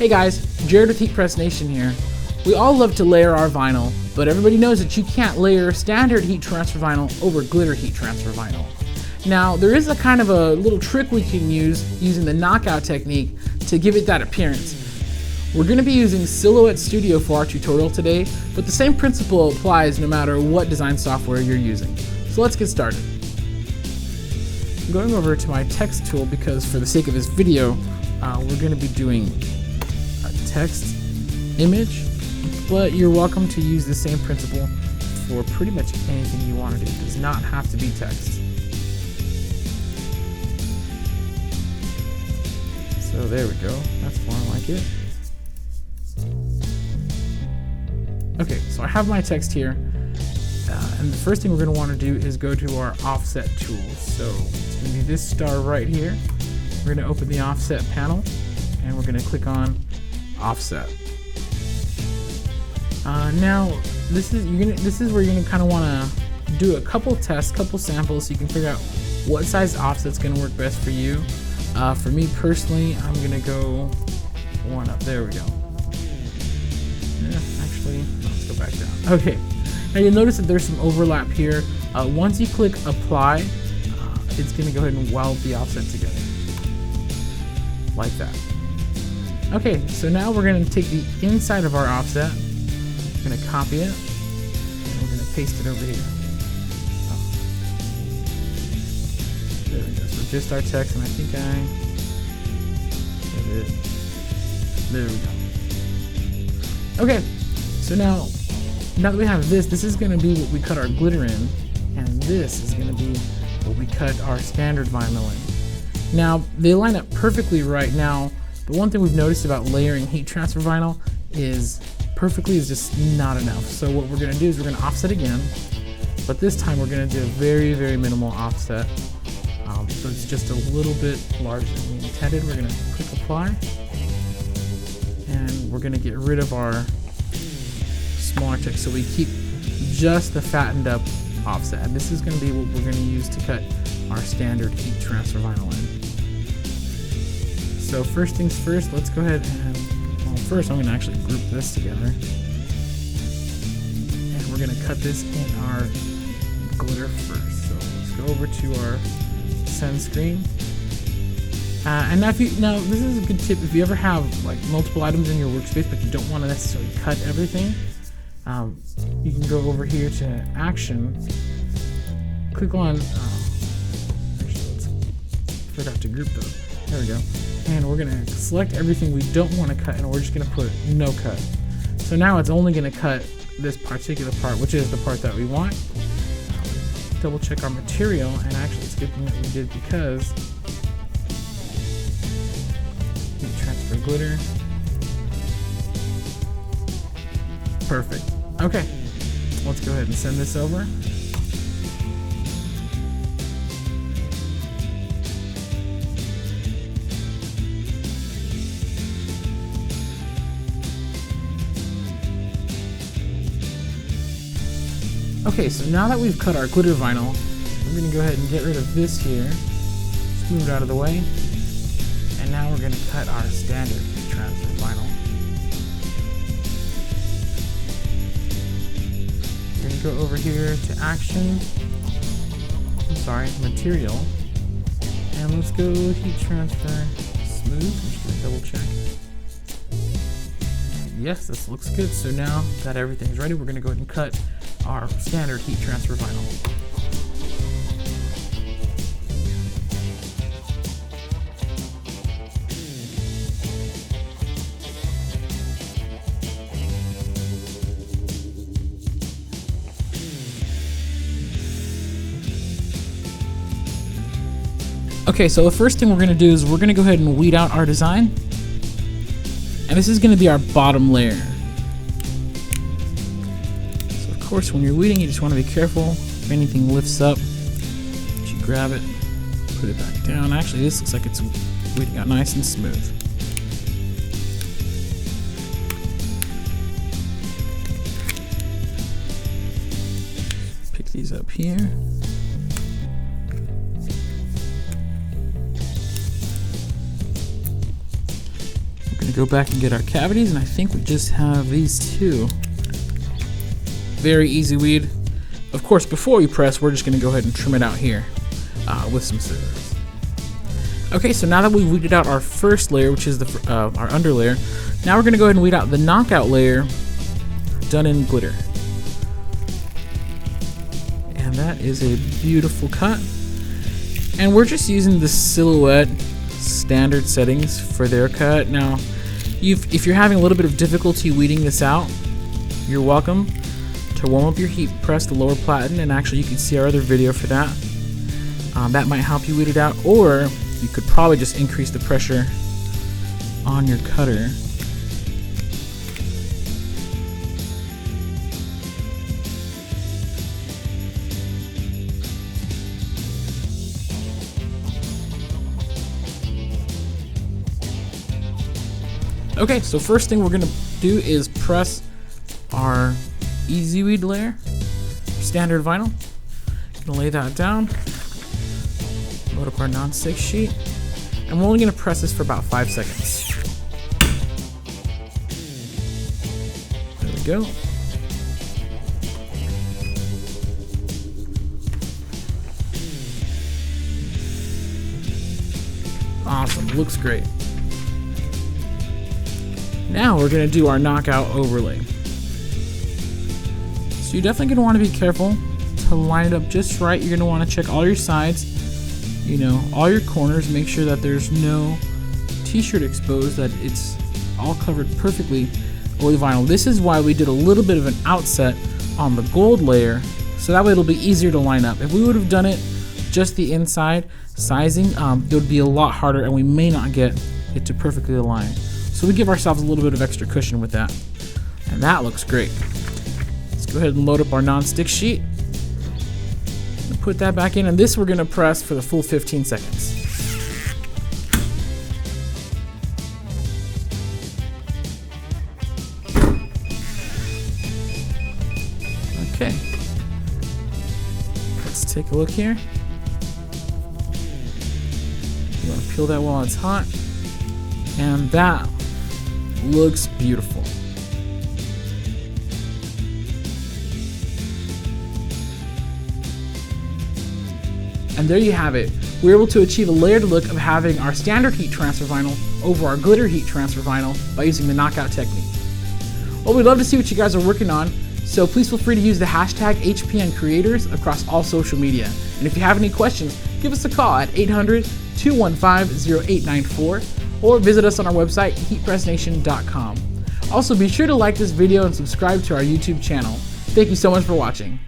Hey guys, Jared with Heat Press Nation here. We all love to layer our vinyl, but everybody knows that you can't layer standard heat transfer vinyl over glitter heat transfer vinyl. Now, there is a kind of a little trick we can use using the knockout technique to give it that appearance. We're going to be using Silhouette Studio for our tutorial today, but the same principle applies no matter what design software you're using. So let's get started. I'm going over to my text tool because for the sake of this video, we're going to be doing a text image, but you're welcome to use the same principle for pretty much anything you want to do. It does not have to be text. So there we go, that's more like it. Okay, so I have my text here, and the first thing we're going to want to do is go to our offset tool. So it's going to be this star right here. We're going to open the offset panel, and we're going to click on offset. Now this is where you're going to kind of want to do a couple tests, couple samples, so you can figure out what size offset's going to work best for you. For me personally, I'm going to go one up. There we go. Actually, let's go back down. Okay, now you'll notice that there's some overlap here. Once you click apply, it's going to go ahead and weld the offset together, like that. Okay, so now we're going to take the inside of our offset, we're going to copy it, and we're going to paste it over here. There we go, so just our text, and I think there we go. Okay, so now that we have this is going to be what we cut our glitter in, and this is going to be what we cut our standard vinyl in. Now, they line up perfectly right now, but one thing we've noticed about layering heat transfer vinyl is perfectly is just not enough. So what we're going to do is we're going to offset again, but this time we're going to do a very, very minimal offset. So it's just a little bit larger than we intended. We're going to click apply, and we're going to get rid of our smaller text so we keep just the fattened up offset. And this is going to be what we're going to use to cut our standard heat transfer vinyl in. So first things first, let's go ahead and, well, first I'm going to actually group this together. And we're going to cut this in our glitter first. So let's go over to our send screen. And now, this is a good tip if you ever have like multiple items in your workspace but you don't want to necessarily cut everything. You can go over here to action, click on, actually let's forgot to group those. There we go. And we're going to select everything we don't want to cut, and we're just going to put no cut. So now it's only going to cut this particular part, which is the part that we want. Double check our material, and actually it's a good thing that we did because heat transfer glitter. Perfect. Okay, let's go ahead and send this over. Okay, so now that we've cut our glitter vinyl, we're going to go ahead and get rid of this here. Just move it out of the way. And now we're going to cut our standard heat transfer vinyl. We're going to go over here to action. Material. And let's go heat transfer smooth. I'm just going to double check. Yes, this looks good. So now that everything's ready, we're going to go ahead and cut our standard heat transfer vinyl. Okay, so the first thing we're going to do is we're going to go ahead and weed out our design. And this is going to be our bottom layer. Of course, when you're weeding, you just want to be careful. If anything lifts up, you grab it, put it back down. Actually, this looks like it's weeding out nice and smooth. Pick these up here. go back and get our cavities, and I think we just have these two. Very easy weed. Of course, before we press, we're just gonna go ahead and trim it out here with some scissors. Okay, so now that we've weeded out our first layer, which is our under layer, now we're gonna go ahead and weed out the knockout layer done in glitter. And that is a beautiful cut. And we're just using the Silhouette standard settings for their cut. Now, if you're having a little bit of difficulty weeding this out, you're welcome to warm up your heat press, the lower platen, and actually you can see our other video for that. That might help you weed it out, or you could probably just increase the pressure on your cutter. Okay, so first thing we're gonna do is press our Easy Weed layer, standard vinyl. Gonna lay that down, load up our non-stick sheet, and we're only gonna press this for about 5 seconds. There we go. Awesome, looks great. Now we're gonna do our knockout overlay. So you're definitely gonna wanna be careful to line it up just right. You're gonna wanna check all your sides, you know, all your corners, make sure that there's no t-shirt exposed, that it's all covered perfectly with vinyl. This is why we did a little bit of an outset on the gold layer, so that way it'll be easier to line up. If we would have done it just the inside sizing, it would be a lot harder and we may not get it to perfectly align. So we give ourselves a little bit of extra cushion with that. And that looks great. Let's go ahead and load up our non-stick sheet. And put that back in, and this we're gonna press for the full 15 seconds. Okay. Let's take a look here. You wanna peel that while it's hot. And that looks beautiful. And there you have it. We were able to achieve a layered look of having our standard heat transfer vinyl over our glitter heat transfer vinyl by using the knockout technique. Well, we'd love to see what you guys are working on, so please feel free to use the hashtag HPNCreators across all social media. And if you have any questions, give us a call at 800-215-0894 or visit us on our website, heatpressnation.com. Also, be sure to like this video and subscribe to our YouTube channel. Thank you so much for watching.